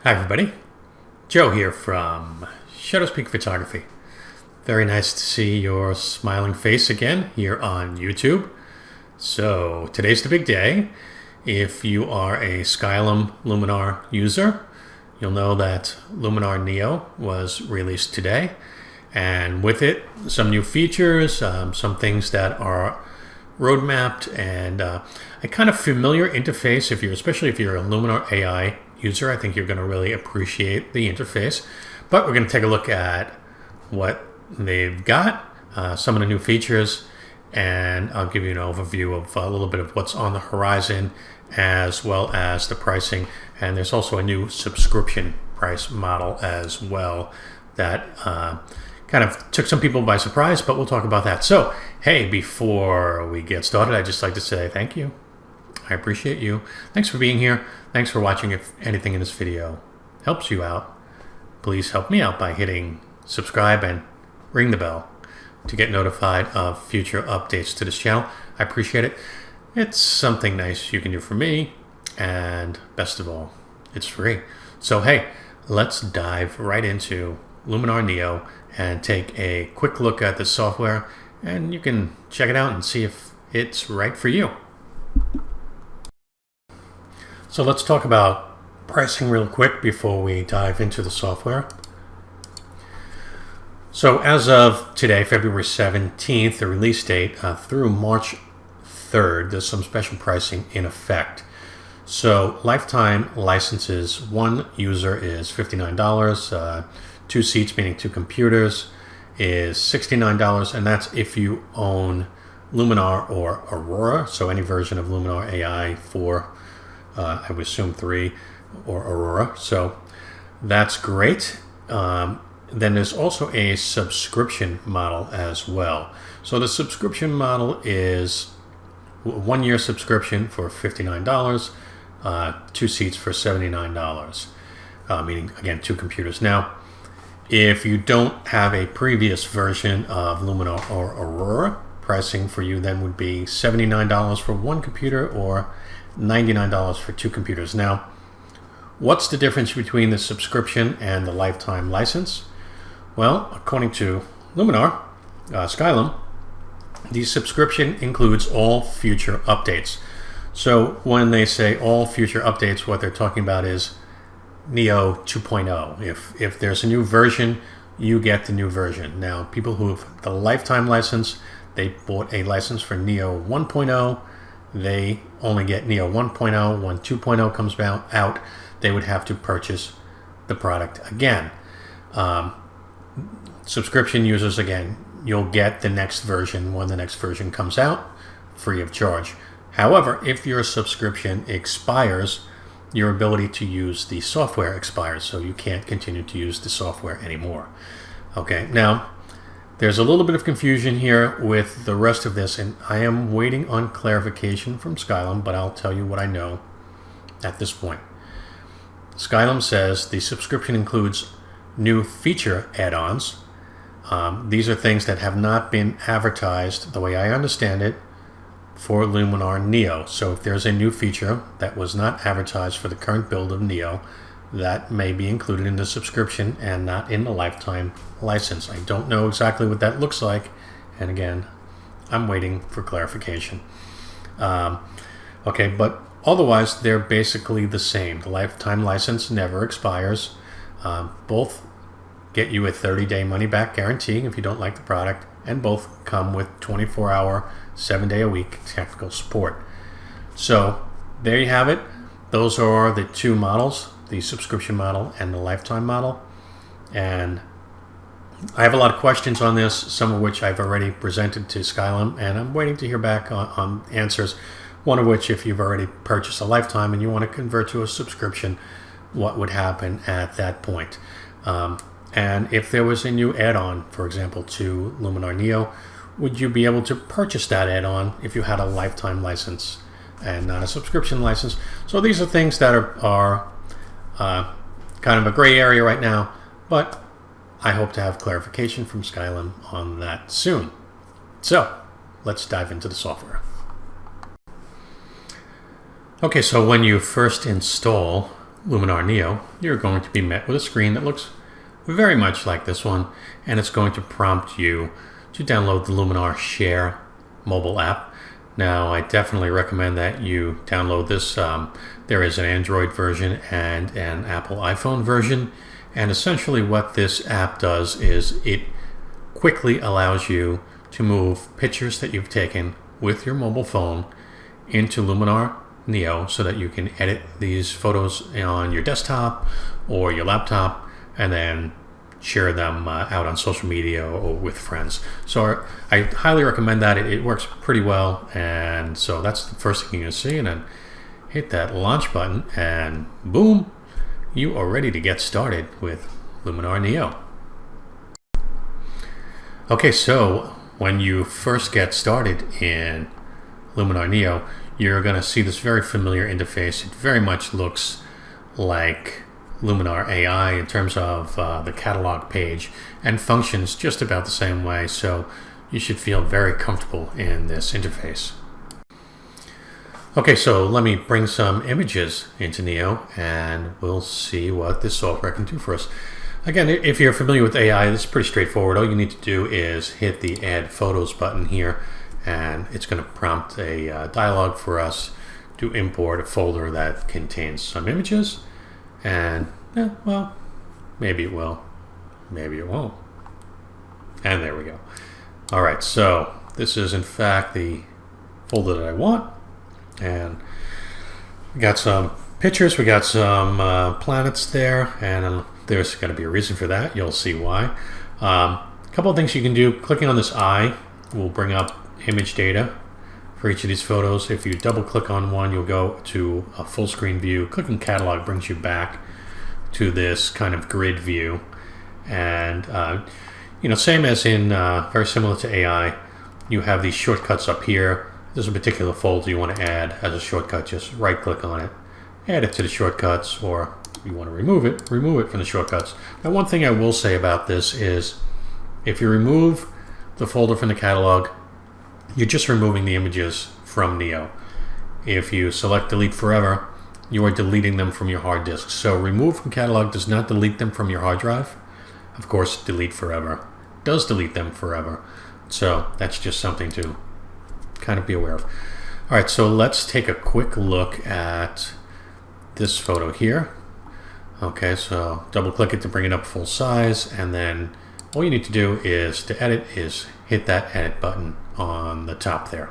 Hi everybody, Joe here from SHUTTERSPEAK Photography. Very nice to see your smiling face again here on YouTube. So today's the big day. If you are a Skylum Luminar user, you'll know that Luminar Neo was released today, and with it some new features, some things that are roadmapped, and a kind of familiar interface. Especially if you're a Luminar AI user, I think you're going to really appreciate the interface. But we're going to take a look at what they've got, some of the new features, and I'll give you an overview of a little bit of what's on the horizon, as well as the pricing. And there's also a new subscription price model as well that kind of took some people by surprise, but we'll talk about that. So, hey, before we get started, I'd just like to say thank you. I appreciate you. Thanks for being here. Thanks for watching. If anything in this video helps you out, please help me out by hitting subscribe and ring the bell to get notified of future updates to this channel. I appreciate it. It's something nice you can do for me, and best of all, it's free. So hey, let's dive right into Luminar Neo and take a quick look at the software, and you can check it out and see if it's right for you. So let's talk about pricing real quick before we dive into the software. So as of today, February 17th, the release date, through March 3rd, there's some special pricing in effect. So lifetime licenses, one user is $59, 2 seats, meaning 2 computers, is $69, and that's if you own Luminar or Aurora, so any version of Luminar AI 4, I would assume 3, or Aurora. So that's great. Then there's also a subscription model as well. So the subscription model is 1 year subscription for $59, 2 seats for $79, meaning again 2 computers. Now, if you don't have a previous version of Luminar or Aurora, pricing for you then would be $79 for 1 computer or $99 for 2 computers. Now, what's the difference between the subscription and the lifetime license? Well, according to Luminar, Skylum, the subscription includes all future updates. So when they say all future updates, what they're talking about is Neo 2.0. If there's a new version, you get the new version. Now, people who have the lifetime license, they bought a license for Neo 1.0. They only get Neo 1.0. When 2.0 comes out, they would have to purchase the product again. Subscription users, again, you'll get the next version when the next version comes out, free of charge. However, if your subscription expires, your ability to use the software expires, so you can't continue to use the software anymore. Okay, now, there's a little bit of confusion here with the rest of this, and I am waiting on clarification from Skylum, but I'll tell you what I know at this point. Skylum says the subscription includes new feature add-ons. These are things that have not been advertised, the way I understand it, for Luminar Neo. So if there's a new feature that was not advertised for the current build of Neo, that may be included in the subscription and not in the lifetime license. I don't know exactly what that looks like, and again, I'm waiting for clarification. Okay, but otherwise they're basically the same. The lifetime license never expires. Both get you a 30-day money-back guarantee if you don't like the product, and both come with 24-hour, 7-day-a-week technical support. So there you have it. Those are the 2 models, the subscription model and the lifetime model. And I have a lot of questions on this, some of which I've already presented to Skylum, and I'm waiting to hear back on answers. One of which, if you've already purchased a lifetime and you want to convert to a subscription, what would happen at that point? And if there was a new add-on, for example, to Luminar Neo, would you be able to purchase that add-on if you had a lifetime license and not a subscription license? So these are things that are kind of a gray area right now, but I hope to have clarification from Skylum on that soon. So let's dive into the software. Okay, so when you first install Luminar Neo, you're going to be met with a screen that looks very much like this one, and it's going to prompt you to download the Luminar Share mobile app. Now, I definitely recommend that you download this. There is an Android version and an Apple iPhone version, and essentially what this app does is it quickly allows you to move pictures that you've taken with your mobile phone into Luminar Neo so that you can edit these photos on your desktop or your laptop and then share them out on social media or with friends. So I highly recommend that. It works pretty well, and so that's the first thing you're going to see. And then hit that launch button and boom, you are ready to get started with Luminar Neo. Okay, so when you first get started in Luminar Neo, you're going to see this very familiar interface. It very much looks like Luminar AI in terms of the catalog page, and functions just about the same way, so you should feel very comfortable in this interface. Okay, so let me bring some images into Neo and we'll see what this software can do for us. Again, if you're familiar with AI, this is pretty straightforward. All you need to do is hit the Add Photos button here, and it's going to prompt a dialog for us to import a folder that contains some images. And, well, maybe it will, maybe it won't. And there we go. All right, so this is in fact the folder that I want. And we got some pictures, we got some planets there, and there's going to be a reason for that. You'll see why. A couple of things you can do. Clicking on this eye will bring up image data for each of these photos. If you double click on one, you'll go to a full screen view. Clicking catalog brings you back to this kind of grid view. And same as in very similar to AI, you have these shortcuts up here. There's a particular folder you want to add as a shortcut. Just right click on it, add it to the shortcuts, or if you want to remove it from the shortcuts. Now, one thing I will say about this is if you remove the folder from the catalog, you're just removing the images from Neo. If you select delete forever, you are deleting them from your hard disk. So remove from catalog does not delete them from your hard drive. Of course, delete forever does delete them forever. So that's just something to kind of be aware of. All right, so let's take a quick look at this photo here. Okay, so double click it to bring it up full size, and then all you need to do is to edit is hit that edit button on the top there.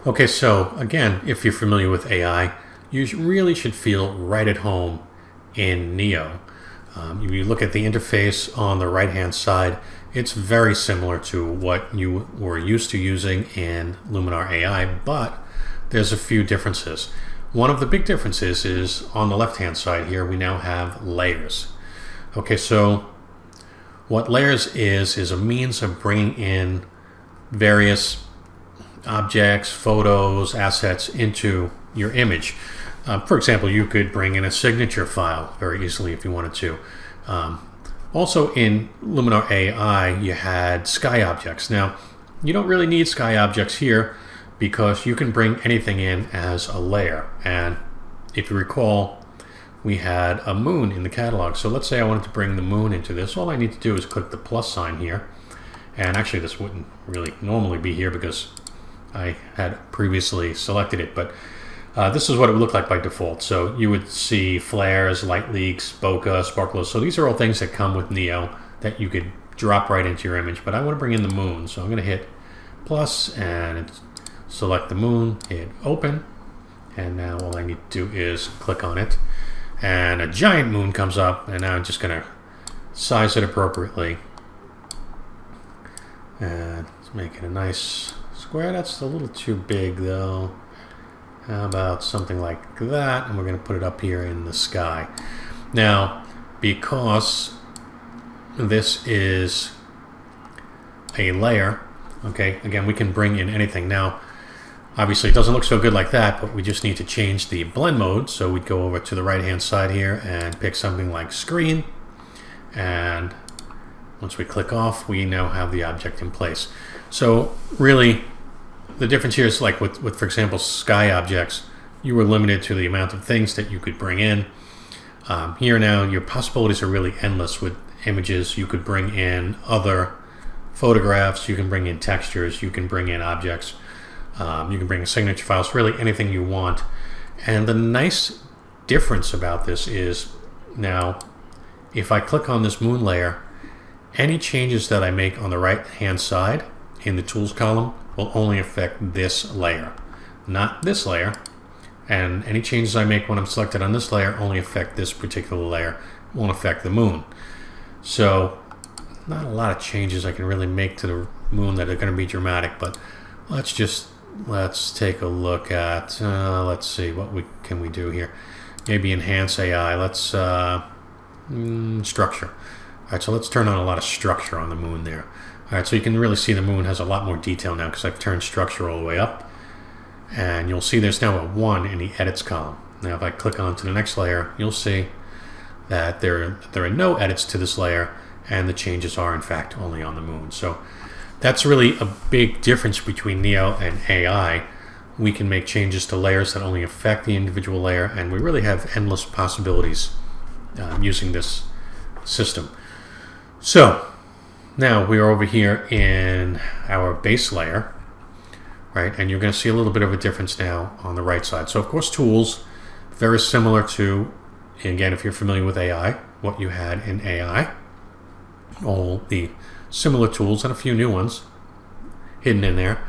Okay, so again, if you're familiar with AI, you really should feel right at home in Neo. You look at the interface on the right hand side, it's very similar to what you were used to using in Luminar AI, but there's a few differences. One of the big differences is on the left hand side here, we now have layers. Okay, so what layers is a means of bringing in various objects, photos, assets into your image. For example, you could bring in a signature file very easily if you wanted to. Also in Luminar AI, you had sky objects. Now, you don't really need sky objects here because you can bring anything in as a layer. And if you recall, we had a moon in the catalog. So let's say I wanted to bring the moon into this. All I need to do is click the plus sign here. And actually this wouldn't really normally be here because I had previously selected it, but this is what it would look like by default. So you would see flares, light leaks, bokeh, sparkles. So these are all things that come with Neo that you could drop right into your image, but I want to bring in the moon. So I'm going to hit plus and select the moon, hit open, and now all I need to do is click on it. And a giant moon comes up, and now I'm just going to size it appropriately. And let's make it a nice square. That's a little too big though. How about something like that? And we're going to put it up here in the sky. Now, because this is a layer, okay, again, we can bring in anything. Now, obviously it doesn't look so good like that, but we just need to change the blend mode. So we'd go over to the right hand side here and pick something like screen. And once we click off, we now have the object in place. So really, the difference here is like with for example, sky objects, you were limited to the amount of things that you could bring in. Here now, your possibilities are really endless with images. You could bring in other photographs, you can bring in textures, you can bring in objects, you can bring in signature files, really anything you want. And the nice difference about this is now, if I click on this moon layer, any changes that I make on the right hand side in the tools column will only affect this layer, not this layer. And any changes I make when I'm selected on this layer only affect this particular layer, won't affect the moon. So not a lot of changes I can really make to the moon that are going to be dramatic, but let's take a look at, let's see, what can we do here? Maybe enhance AI, let's, structure. All right, so let's turn on a lot of structure on the moon there. All right, so you can really see the moon has a lot more detail now because I've turned structure all the way up. And you'll see there's now a 1 in the edits column. Now if I click on to the next layer, you'll see that there are no edits to this layer, and the changes are in fact only on the moon. So that's really a big difference between Neo and AI. We can make changes to layers that only affect the individual layer, and we really have endless possibilities using this system. So now we are over here in our base layer, right? And you're going to see a little bit of a difference now on the right side. So of course tools, very similar to, again, if you're familiar with AI, what you had in AI, all the similar tools and a few new ones hidden in there.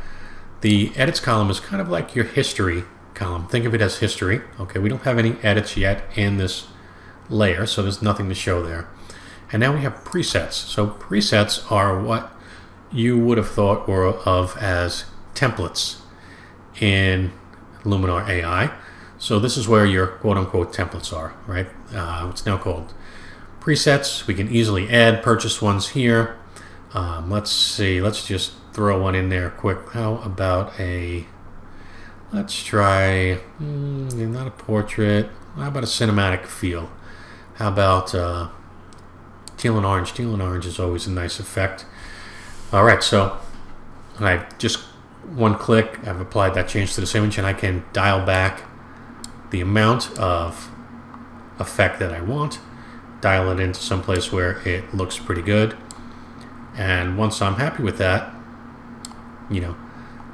The edits column is kind of like your history column. Think of it as history. Okay, we don't have any edits yet in this layer, so there's nothing to show there. And now we have presets. So presets are what you would have thought of as templates in Luminar AI. So this is where your quote-unquote templates are, right? It's now called presets. We can easily add purchased ones here. Let's see, let's just throw one in there quick. How about let's try, not a portrait, how about a cinematic feel? How about teal and orange? Teal and orange is always a nice effect. All right, so I just one click, I've applied that change to this image, and I can dial back the amount of effect that I want, dial it into some place where it looks pretty good. And once I'm happy with that,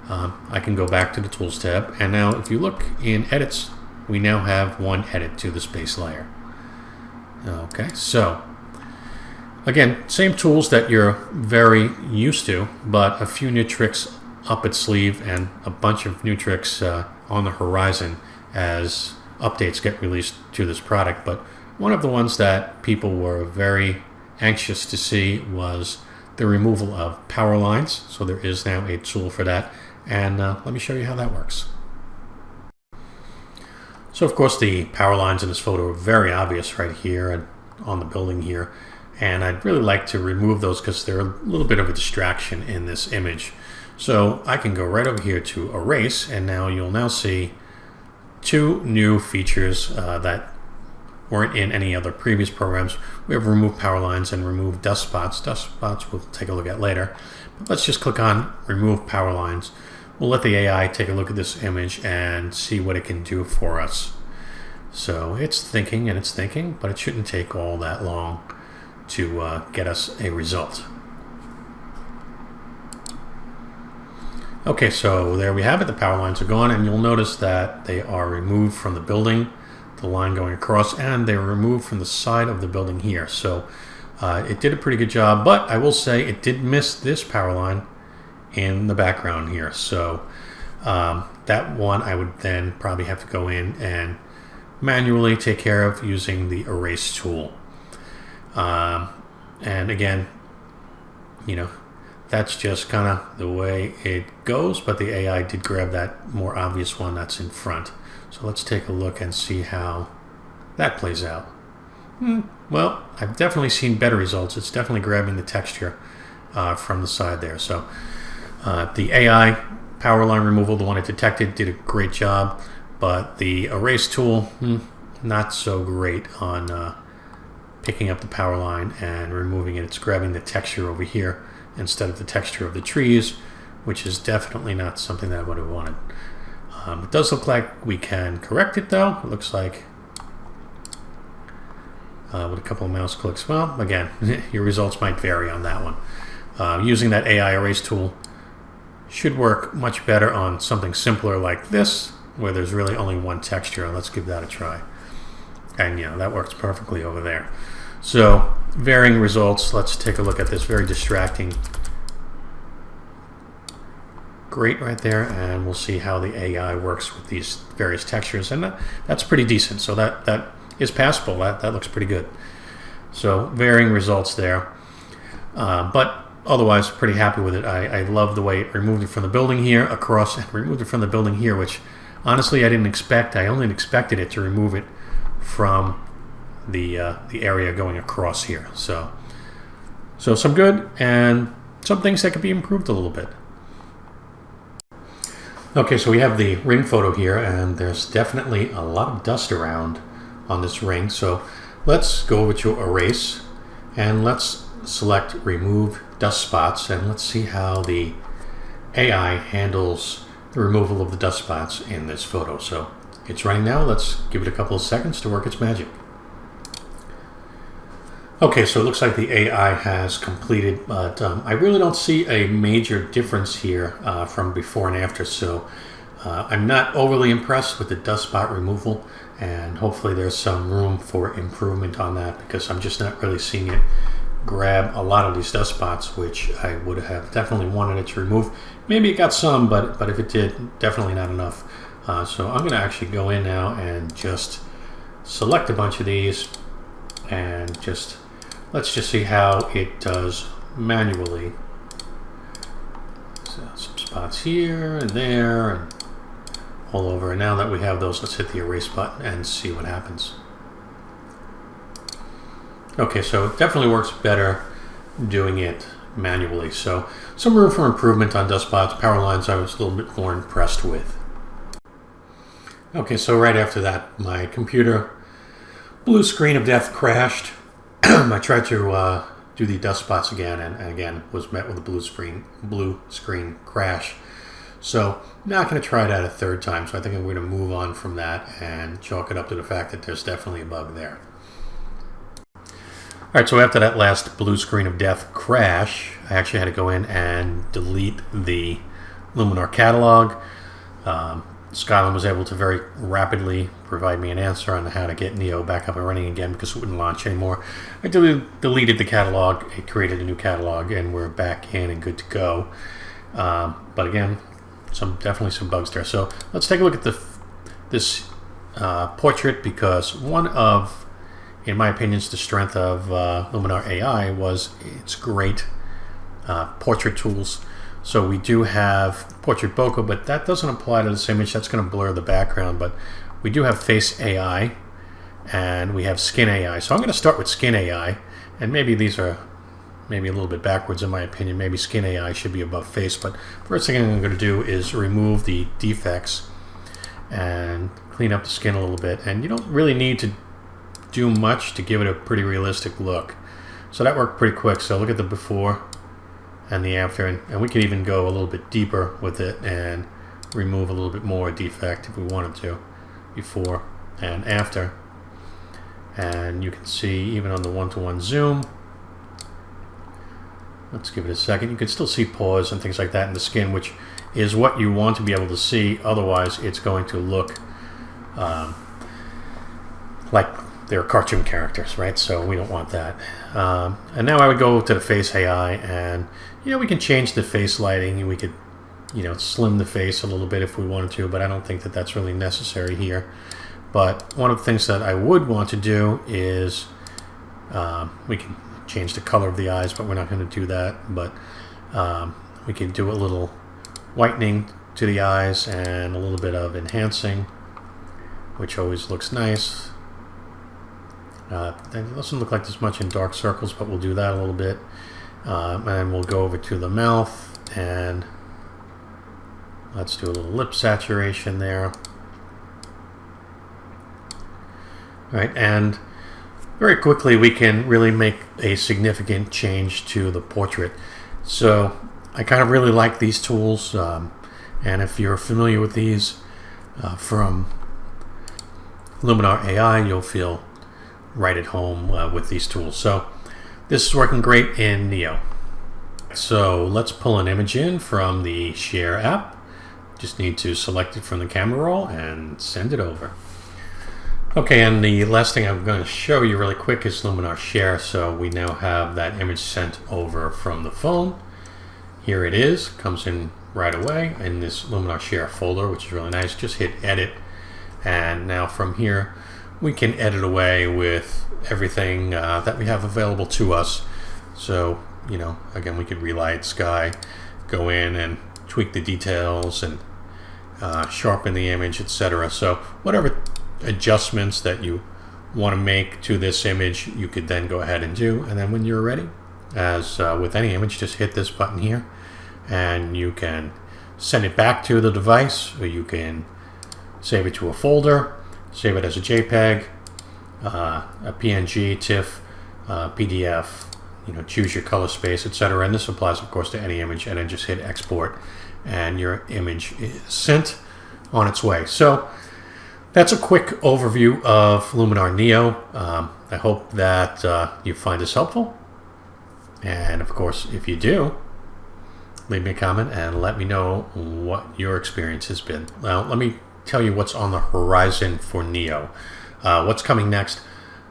I can go back to the Tools tab. And now if you look in Edits, we now have one edit to this base layer. Okay, so again, same tools that you're very used to, but a few new tricks up its sleeve and a bunch of new tricks on the horizon as updates get released to this product. But one of the ones that people were very anxious to see was the removal of power lines. So there is now a tool for that, and let me show you how that works. So of course the power lines in this photo are very obvious right here and on the building here, and I'd really like to remove those because they're a little bit of a distraction in this image. So I can go right over here to erase, and now you'll now see two new features that weren't in any other previous programs. We have remove power lines and remove dust spots. Dust spots we'll take a look at later. But let's just click on remove power lines. We'll let the AI take a look at this image and see what it can do for us. So it's thinking and it's thinking, but it shouldn't take all that long to get us a result. Okay, so there we have it. The power lines are gone, and you'll notice that they are removed from the building, the line going across, and they're removed from the side of the building here. So it did a pretty good job, but I will say it did miss this power line in the background here. So that one I would then probably have to go in and manually take care of using the erase tool. And again, that's just kind of the way it goes, but the AI did grab that more obvious one that's in front. So let's take a look and see how that plays out. Well, I've definitely seen better results. It's definitely grabbing the texture from the side there. So the AI power line removal, the one it detected, did a great job, but the erase tool, not so great on picking up the power line and removing it. It's grabbing the texture over here instead of the texture of the trees, which is definitely not something that I would have wanted. It does look like we can correct it though. It looks like with a couple of mouse clicks. Well, again, your results might vary on that one. Using that AI erase tool should work much better on something simpler like this, where there's really only one texture. Let's give that a try. And yeah, that works perfectly over there. So varying results. Let's take a look at this. Very distracting. Great right there, and we'll see how the AI works with these various textures, and that's pretty decent. So that is passable. That looks pretty good. So varying results there, but otherwise pretty happy with it. I love the way it removed it from the building here across, and removed it from the building here, which honestly I didn't expect. I only expected it to remove it from the area going across here. So some good, and some things that could be improved a little bit. Okay, so we have the ring photo here, and there's definitely a lot of dust around on this ring. So let's go over to erase, and let's select remove dust spots, and let's see how the AI handles the removal of the dust spots in this photo. So it's running now. Let's give it a couple of seconds to work its magic. Okay, so it looks like the AI has completed, but I really don't see a major difference here from before and after. So I'm not overly impressed with the dust spot removal, and hopefully there's some room for improvement on that, because I'm just not really seeing it grab a lot of these dust spots, which I would have definitely wanted it to remove. Maybe it got some, but if it did, definitely not enough. So I'm going to actually go in now and just select a bunch of these, and let's just see how it does manually. So some spots here and there and all over. And now that we have those, let's hit the erase button and see what happens. Okay, so it definitely works better doing it manually. So some room for improvement on dust spots. Power lines I was a little bit more impressed with. Okay, so right after that, my computer blue screen of death crashed. I tried to do the dust spots again, and again was met with a blue screen crash. So not going to try that a third time. So I think I'm going to move on from that and chalk it up to the fact that there's definitely a bug there. All right, so after that last blue screen of death crash, I actually had to go in and delete the Luminar catalog. Skylin was able to very rapidly provide me an answer on how to get Neo back up and running again, because it wouldn't launch anymore. I deleted the catalog, it created a new catalog, and we're back in and good to go. But again, definitely some bugs there. So let's take a look at this portrait, because one of, in my opinion, the strength of Luminar AI was its great portrait tools. So we do have portrait bokeh, but that doesn't apply to this image. That's going to blur the background. But we do have face AI, and we have skin AI. So I'm going to start with skin AI, and maybe these are maybe a little bit backwards in my opinion. Maybe skin AI should be above face. But first thing I'm going to do is remove the defects and clean up the skin a little bit. And you don't really need to do much to give it a pretty realistic look. So that worked pretty quick. So look at the before and the after, and we could even go a little bit deeper with it and remove a little bit more defect if we wanted to, before and after. And you can see even on the one-to-one zoom, let's give it a second, you can still see pores and things like that in the skin, which is what you want to be able to see. Otherwise it's going to look like they're cartoon characters, right? So we don't want that. And now I would go to the face AI, and we can change the face lighting, and we could slim the face a little bit if we wanted to, but I don't think that that's really necessary here. But one of the things that I would want to do is we can change the color of the eyes, but we're not going to do that. But we can do a little whitening to the eyes and a little bit of enhancing, which always looks nice. It doesn't look like there's much in dark circles, but we'll do that a little bit. And we'll go over to the mouth, and let's do a little lip saturation there. All right, and very quickly we can really make a significant change to the portrait. So I kind of really like these tools, and if you're familiar with these, from Luminar AI, you'll feel right at home with these tools. So this is working great in Neo. So let's pull an image in from the Share app. Just need to select it from the camera roll and send it over. Okay, and the last thing I'm going to show you really quick is Luminar Share. So we now have that image sent over from the phone. Here it is, comes in right away in this Luminar Share folder, which is really nice. Just hit edit, and now from here we can edit away with everything that we have available to us. So, you know, again, we could relight sky, go in and tweak the details and sharpen the image, etc. So whatever adjustments that you want to make to this image, you could then go ahead and do. And then when you're ready, as with any image, just hit this button here and you can send it back to the device, or you can save it to a folder, save it as a JPEG, a PNG, TIFF, PDF, you know, choose your color space, etc. And this applies, of course, to any image, and then just hit export and your image is sent on its way. So that's a quick overview of Luminar Neo. I hope that you find this helpful. And of course, if you do, leave me a comment and let me know what your experience has been. Now, let me tell you what's on the horizon for Neo. What's coming next?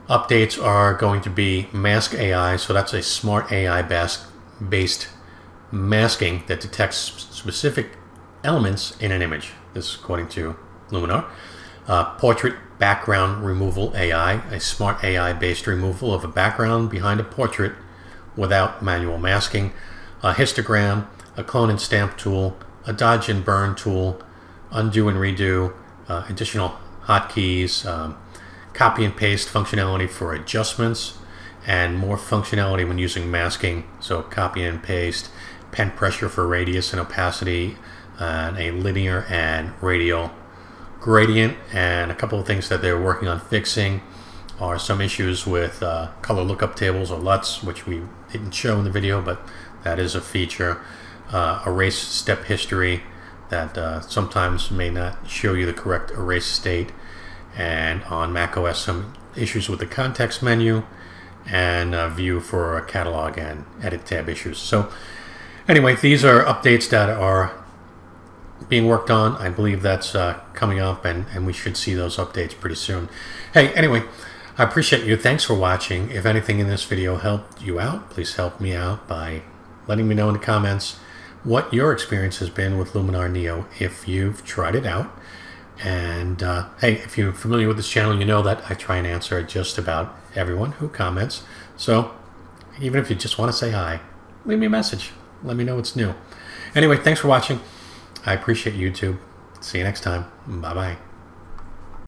Updates are going to be Mask AI. So that's a smart AI-based masking that detects specific elements in an image. This is according to Luminar. Portrait background removal AI, a smart AI-based removal of a background behind a portrait without manual masking. A histogram, a clone and stamp tool, a dodge and burn tool, undo and redo, additional hotkeys, copy and paste functionality for adjustments, and more functionality when using masking. So copy and paste, pen pressure for radius and opacity, and a linear and radial gradient. And a couple of things that they're working on fixing are some issues with color lookup tables or LUTs, which we didn't show in the video, but that is a feature. Erase step history that sometimes may not show you the correct erase state. And on macOS, some issues with the context menu, and view for a catalog and edit tab issues. So anyway, these are updates that are being worked on. I believe that's coming up, and we should see those updates pretty soon. Hey, anyway, I appreciate you. Thanks for watching. If anything in this video helped you out, please help me out by letting me know in the comments what your experience has been with Luminar Neo if you've tried it out. And hey, if you're familiar with this channel, you know that I try and answer just about everyone who comments. So even if you just want to say hi, leave me a message. Let me know what's new. Anyway, thanks for watching. I appreciate YouTube. See you next time. Bye-bye.